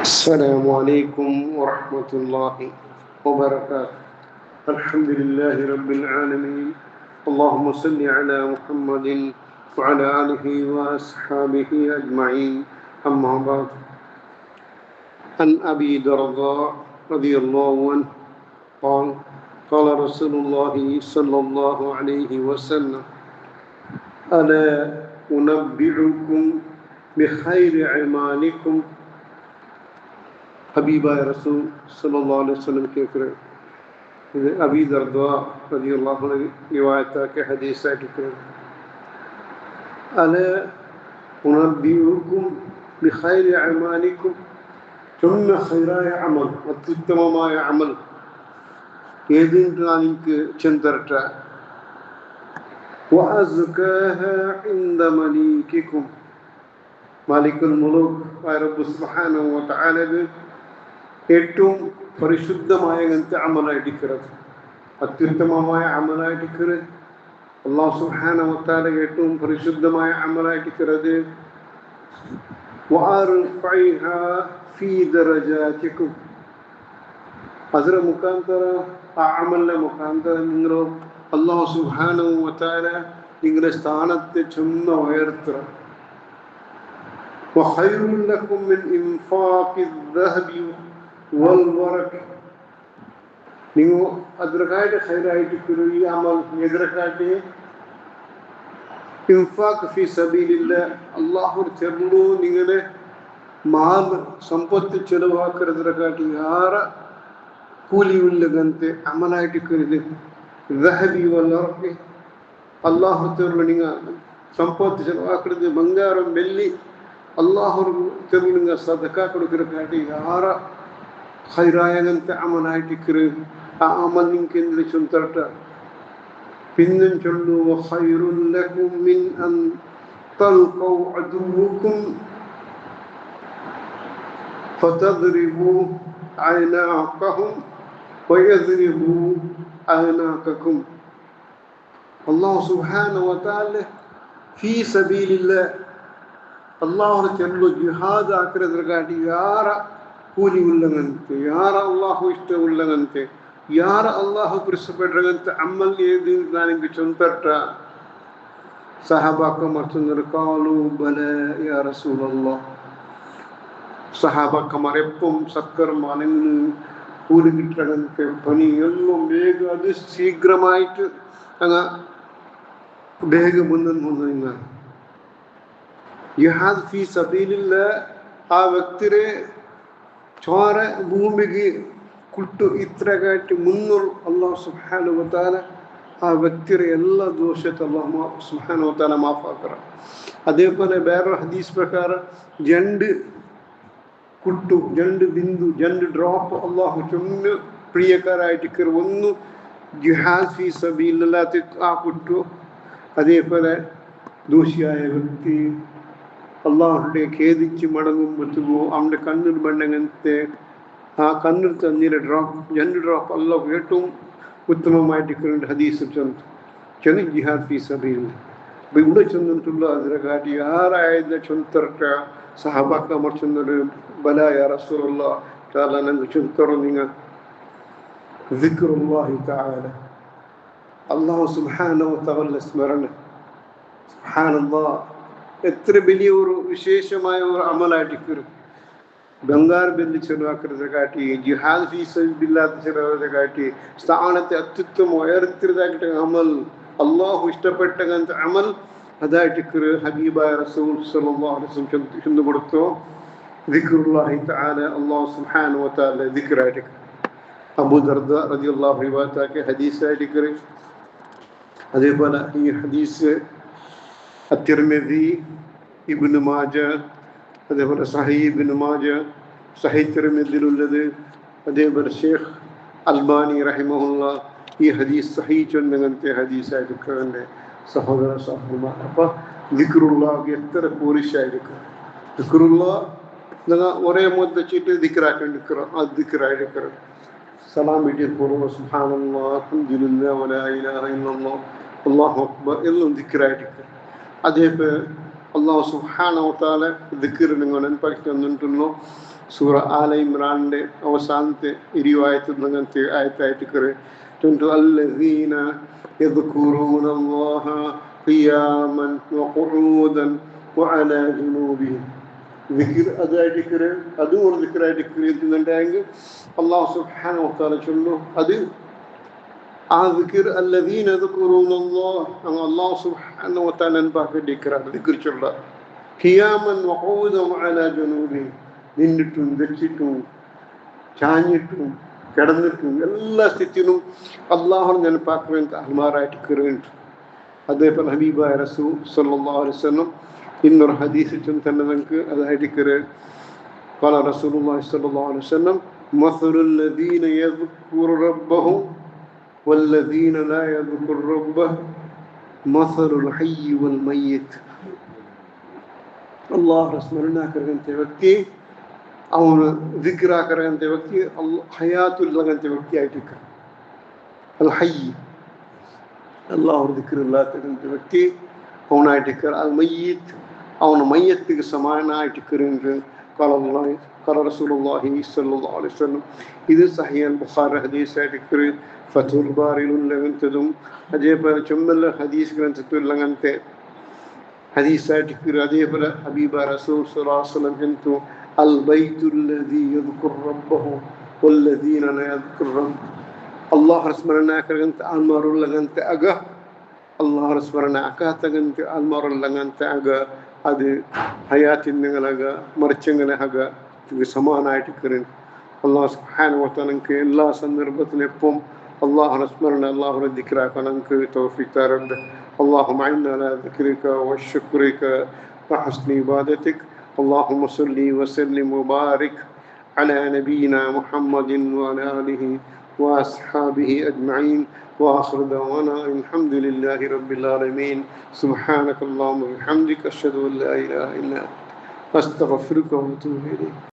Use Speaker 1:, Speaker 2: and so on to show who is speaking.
Speaker 1: السلام عليكم ورحمة الله وبركاته. الحمد لله رب العالمين. اللهم صل على محمد وعلى آله وأصحابه أجمعين. أما بعد، عن أبي درداء رضي الله عنه قال قال رسول الله صلى الله عليه وسلم: ألا أنبئكم بخير أعمالكم. ഹബീബായ റസൂൽ സല്ലല്ലാഹു അലൈഹി വസല്ലം കേൾക്കുന്നത് ഇത് അബീ ദർദാ റളിയല്ലാഹു അൻഹു റിവായത്താക്കിയ ഹദീസായിട്ട് അല ഉനബ്ബിഉകും ബിഖൈരി അഅമാലിക്കും. ചൊന്ന ഖൈറായ അമൽ, അത്യുത്തമമായ അമൽ ഏതെന്ന് ഞാൻ എനിക്ക് ചെന്തരട്ട. വഅസ്കാഹ ഇൻദ മലീകിക്കും. മാലിക്കുൽ മുലൂക് റബ്ബ് സുബ്ഹാനഹു വ തആല ഏറ്റവും പരിശുദ്ധമായ അമലായിട്ടിരിക്കുന്നത്, അത്യുത്തമമായ അമലായിട്ടിരിക്കുന്നത്. അല്ലാഹു സുബ്ഹാനഹു വ തആല ഏറ്റവും പരിശുദ്ധമായ അമലായിട്ടിരിക്കുന്നത്. വഅർഫഇഹാ ഫീ ദറജാതികും. ಅದರ ಮುಖಾಂತರ, ಆ ಅಮಲಿನ ಮುಖಾಂತರ നിങ്ങൾ അല്ലാഹു സുബ്ഹാനഹു വ തആല നിങ്ങളുടെ സ്ഥാനത്തെ ചെന്ന ഉയർത്തുക. وخير لكم من إنفاق الذهب والورق. നിങ്ങൾ അതിരക്കായിട്ട് ഖൈറായിട്ട് ഈ അമൽ എതിരക്കായിട്ട് ഇൻഫാഖ് ഫീ സബീലില്ലാഹ്, അല്ലാഹുവിന്റെ തെരുവിൽ നിങ്ങളെ മാൽ സമ്പത്ത് ചെലവാക്കുന്നതിനെക്കാട്ടി ഏറെ കൂലിയുള്ളതത്തെ അമലായിട്ട് ദഹബി വൽവറഖ്. അല്ലാഹു തെരുവിൽ നിങ്ങൾ സമ്പത്ത് ചെലവാക്കുന്നത് ಬಂಗಾരം വെള്ളി അള്ളാഹു തെരുവിൽ സദഖ കൊടുക്കുന്നതിനെക്കാട്ടി ഏറെ ഖൈറായങ്ങനത്തെ അമലായിട്ടിരിക്കുന്നത്. ആ അമൽ നിങ്ങൾക്ക് എന്തിനു ചൊന്തരട്ട. പിന്നും ചൊല്ലു: വഖൈറുൻ ലക്കും മിൻ അൻ തൽഖൗ അദുവക്കും ഫതദ്രിബു അഅനാഖഹും വയദ്രിബു അഅനാഖക്കും. അല്ലാഹു സുബ്ഹാനഹു വ തആല ഫീ സബീലില്ലാഹ്, അള്ളാഹുടെ ചെല്ലു ജിഹാദ് ആക്കുന്നതിനെക്കാട്ടി യാര കൂലി ഉള്ളങ്ങനത്തെ, യാര അള്ളാഹു ഇഷ്ടമുള്ളങ്ങനത്തെ, യാര അള്ളാഹു ഇഷ്ടപ്പെട്ടങ്ങനത്തെ അമ്മൽ ഏത് എനിക്ക് ചൊന്തട്ട. സഹാബാക്കന്മാർ ചൊന്നർ കാലു ബല യാ റസൂലല്ലാഹ്. സഹാബാക്കന്മാർ എപ്പം സക്കർമാനെന്ന് കൂലി കിട്ടങ്ങനത്തെ പണി എല്ലാം വേഗം അത് ശീഘ്രമായിട്ട് അങ്ങ് വേഗം മുന്നിൽ ജിഹാദ് ഫീ സബീലില്ലാഹ്. ആ വ്യക്തിരെ ചോര ഭൂമിക്ക് കുട്ടു ഇത്രകായിട്ട് മുന്നൂർ അല്ലാഹു സുബ്ഹാനഹു വ തആല ആ വ്യക്തിരെ എല്ലാ ദോഷത്തെ അല്ലാഹു സുബ്ഹാനഹു വ തആല മാഫാക്കറ. അതേപോലെ വേറൊരു ഹദീസ് പ്രകാരം 2 കുട്ടു, 2 ബിന്ദു, 2 ഡ്രോപ്പ് അല്ലാഹു ചൊന്ന് പ്രിയക്കാരായിട്ട് ഒന്ന് ജിഹാദ് ഫീ സബീലില്ലാഹ് ആ കുട്ടു. അതേപോലെ ദോഷിയായ വ്യക്തി അള്ളാഹുടെ ഖേദിച്ച് മടങ്ങുമ്പോഴത്തേക്കോ അവൻ്റെ കണ്ണിൽ മണ്ണങ്ങനത്തെ ആ കണ്ണിൽ തന്നീര ഡ്രോപ്പ്, 2 ഡ്രോപ്പ് അള്ളാഹു ഏറ്റവും ഉത്തമമായിട്ട് ഹദീസ് ചെന്ന് ജിഹാദ് ഫീ സബീലില്ലാഹ്. അപ്പം ഇവിടെ ചെന്നിട്ടുള്ള അതിനെക്കാട്ടി ആരായത് ചൊന്തരട്ട. സഹാബാക്കന്മാർ ചെന്നൊരു ബല യാ റസൂലല്ലാഹ് തആല ഞങ്ങൾ ചൊന്തറ നിങ്ങൾ ദിക്റുല്ലാഹി തആല, അല്ലാഹു സുബ്ഹാനഹു വ തആല സ്മരണ. സുബ്ഹാനല്ലാഹ്, എത്ര വലിയ ഒരു വിശേഷമായ ഒരു അമലായിട്ട് ബംഗാർ ബില്ല് ചെലവാക്കുന്നതിനെ കാട്ടി, ജിഹാദ് ഫീ സബീലില്ലാഹ് ചെലവാക്കുന്നതിനെ കാട്ടി സ്ഥാനത്തെ അത്യുത്തമം ഉയർത്തിയതായിട്ട് അമൽ, അള്ളാഹു ഇഷ്ടപ്പെട്ട അമൽ അതായിട്ട് ഹബീബായ റസൂൽ സല്ലല്ലാഹു അലൈഹി വസല്ലം ചെന്നു കൊടുത്തു. ദിക്റുല്ലാഹി തആല, അല്ലാഹു സുബ്ഹാനഹു വ തആല ദിക്റായിട്ട് അബൂ ദർദാ റളിയല്ലാഹു അൻഹു റിവായത്താക്കിയ ഹദീസായിട്ട്. അതേപോലെ ഈ ഹദീസ് അത്തിർമിദി, ഇബ്നു മാജ, അതേപോലെ സഹീഹ് ഇബ്നു മാജ, സഹീഹ് തിർമിദിയിലുള്ളത്. അതേപോലെ ഷേഖ് അൽബാനി റഹിമഹുല്ലാഹ് ഈ ഹദീസ് സഹീഹ് ചൊന്നങ്ങനത്തെ ഹദീസായിട്ട് സഹോദര സഹോദരന്മാർ. അപ്പം ദിക്റുല്ലാഹ് എത്ര പോലിഷായിരിക്കും. ദിക്റുല്ലാഹ് നിങ്ങൾ ഒരേ മുദ്ദച്ചിട്ട് ദിക്റാക്കിണ്ടിരിക്കുക. ആ ദിക്റായിരിക്കുക സലാം വീട്ടിൽ പോകുമ്പോൾ സുബ്ഹാനല്ലാഹ് അൽഹംദുലില്ലാഹ് വലാ ഇലാഹ ഇല്ലല്ലാഹ് അല്ലാഹു അക്ബർ എല്ലാം ദിക്റായിരിക്കുക. അതേപോലെ അല്ലാഹു സുബ്ഹാനഹു വ തആല ദിക്ർ നിങ്ങൾ ನೆನಪಾಗಿ ತಂದುಂಟು. സൂറ ആല ഇമ്രാന്റെ അവസാനത്തെ 20 ആയത്ത് ആയത്തായിട്ട് കയറി الذين يذكرون الله قياما وقعودا وعلى جنوبهم ذكر അതായിട്ട് കയറി അതും ഒരു ദിക്റായിട്ട് കയറിയിട്ടുണ്ടെങ്കിൽ അള്ളാഹു സുബ്ഹാനഹു വ തആല ചൊല്ലുന്നു അത് ആ ദിക്ർ الذين يذكرون الله അള്ളാഹു സുബ്ഹാനഹു വ തആല ബാക്കി ദിക്ർ ചൊല്ല ഖിയാമൻ വഖൂദൻ വഅലാ ജനൂബിഹിം നിന്നിട്ടും വെച്ചിട്ടും ചാഞ്ഞിട്ടും കിടന്നിട്ടും എല്ലാ സ്ഥിതിയിലും അള്ളാഹുവിനെ നെനപ്പാക്കുവാൻ അഹ്മാറായിട്ട് കയറിയിട്ടുണ്ട്. അതേപോലെ ഹബീബായ റസൂൽ സല്ലല്ലാഹു അലൈഹി വസല്ലം ഇന്നൊരു ഹദീസിൽ തന്നെ നമുക്ക് അതായിട്ട് കയറി قال رسول الله صلى الله عليه وسلم مثل الذين يذكر ربهم والذين لا يذكر ربه مثل الحي والميت. അള്ളാഹു സ്മരണാക്കരകಂತ വ്യക്തി ಅವನು ದಿಕ್ರಾಕರಗಂತ ವ್ಯಕ್ತಿ ಹಯಾತುಲ್ಲಗಂತ ವ್ಯಕ್ತಿ ಆಯ್ತು ಅಲ್ ಹೈ ಅಲ್ಲಾಹ್ ದಿಕ್ರಿಲ್ಲತಕ್ಕಂಥ ವ್ಯಕ್ತಿ ಅವನಾಯ್ತು ಅಲ್ ಮಯ್ಯಿತ್ ಅವನ ಮಯ್ಯತ್ತಿಗೆ ಸಮಾನ ಆಯ್ತು ಎಂದು قال رسول الله صلى الله عليه وسلم ಇದು ಸಹೀಹ್ ಅಲ್ ಬುಖಾರಿ ಹದೀಸ್ ಆಯ್ತು ಫತುಲ್ ಬಾರಿಲುಲ್ಲಗಂತದು ಅದೇಪರ ಚೊಮ್ಮಲ್ಲ ಹದೀಸ್ ಗ್ರಂಥದುಲ್ಲಗಂತೆ ಹದೀಸ್ ಆಯ್ತು ಅದೇಪರ ಹಬೀಬ ರಸೂಲ್ ಸಲ್ಲಲ್ಲಾಹು ಅಲೈಹಿ ವಸಲ್ಲಂ ಎಂತು البيت الذي يذكر ربه والذين لا يذكر ربه الله رسمنا كرنت المر لغنت اغا الله رسمنا اكاتغنت المر لغنت اغا അത് ഹയാത്തിനങ്ങളാക മറിച്ചങ്ങനെ ആക സമാനായിട്ട് കയറി അള്ളാഹു സുബ്ഹാനഹു വ തആല എല്ലാ സന്ദർഭത്തിലും എപ്പം അള്ളാഹുവിനെ സ്മരണ അള്ളാഹുവിനെ ദിക്റാക്കാൻ നമുക്ക് തൗഫീഖ് തരട്ടെ. اللهم اعنا على ذكرك وشكرك وحسن عبادتك. اللهم صل وسلم وبارك على نبينا محمد وعلى آله وأصحابه أجمعين وآخر دعوانا الحمد لله رب العالمين. سبحانك اللهم وبحمدك أشهد أن لا إله إلا أنت أستغفرك وأتوب إليك.